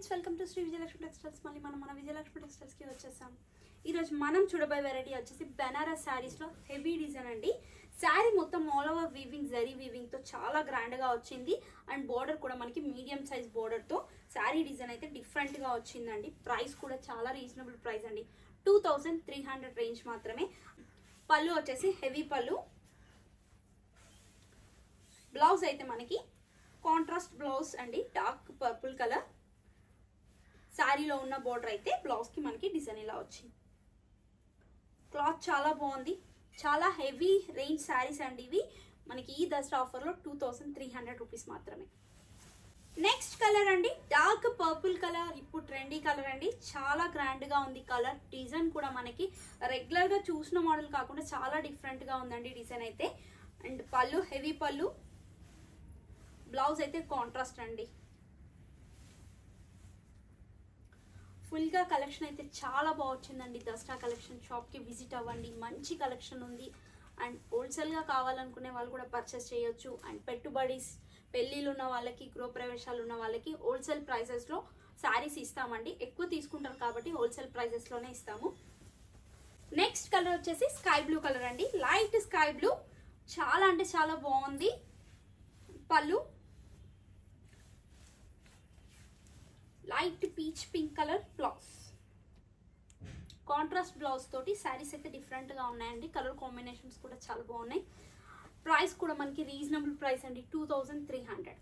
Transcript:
Friends, welcome to Sri Vijayalakshmi textiles. మళ్ళీ మన Vijayalakshmi textiles కి వచ్చేసాం. ఈరోజు మనం చూడబోయే వెరైటీ వచ్చేసి బెనారస్ శారీస్ లో హెవీ డిజైన్ అండి. శారీ మొత్తం all over weaving, zari weaving తో చాలా గ్రాండ్ గా వచ్చింది. అండ్ బోర్డర్ కూడా మనకి మీడియం సైజ్ బోర్డర్ తో శారీ డిజైన్ అయితే డిఫరెంట్ గా వచ్చిందండి. ప్రైస్ కూడా చాలా రీజనబుల్ ప్రైస్ అండి, 2300 రేంజ్ మాత్రమే. పళ్ళు వచ్చేసి హెవీ పళ్ళు. బ్లౌజ్ అయితే మనకి కాంట్రాస్ట్ బ్లౌజ్ అండి, డార్క్ పర్పుల్ కలర్. శారీలో ఉన్న బోర్డర్ అయితే బ్లౌజ్ కి మనకి డిజైన్ ఇలా వచ్చింది. క్లాత్ చాలా బాగుంది, చాలా హెవీ రేంజ్ శారీస్ అండి ఇవి. మనకి ఈ దసరా ఆఫర్లో 2300 రూపీస్ మాత్రమే. నెక్స్ట్ కలర్ అండి, డార్క్ పర్పుల్ కలర్. ఇప్పుడు ట్రెండీ కలర్ అండి, చాలా గ్రాండ్ గా ఉంది కలర్. డిజైన్ కూడా మనకి రెగ్యులర్ గా చూసిన మోడల్ కాకుండా చాలా డిఫరెంట్ గా ఉందండి డిజైన్ అయితే. అండ్ పళ్ళు హెవీ పళ్ళు. బ్లౌజ్ అయితే కాంట్రాస్ట్ అండి. ఫుల్ గా కలెక్షన్ అయితే చాలా బాగా వచ్చిందండి. దసరా కలెక్షన్ షాప్ కి విజిట్ అవ్వండి, మంచి కలెక్షన్ ఉంది. అండ్ హోల్సేల్ గా కావాలనుకునే వాళ్ళు కూడా పర్చేస్ చేయొచ్చు. అండ్ పెట్టుబడిస్, పెళ్లిళ్ళు ఉన్న వాళ్ళకి, గృహప్రవేశాలు ఉన్న వాళ్ళకి హోల్సేల్ ప్రైసెస్ లో శారీస్ ఇస్తామండి. ఎక్కువ తీసుకుంటారు కాబట్టి హోల్సేల్ ప్రైసెస్ లోనే ఇస్తాము. నెక్స్ట్ కలర్ వచ్చేసి స్కై బ్లూ కలర్ అండి, లైట్ స్కై బ్లూ. చాలా అంటే చాలా బాగుంది. పళ్ళు light peach pink colour. Blouse contrast blouse తోటి శారీస్ అయితే డిఫరెంట్ గా ఉన్నాయండి. కలర్ కాంబినేషన్స్ కూడా చాలా బాగున్నాయి. ప్రైస్ కూడా మనకి రీజనబుల్ ప్రైస్ అండి, 2300.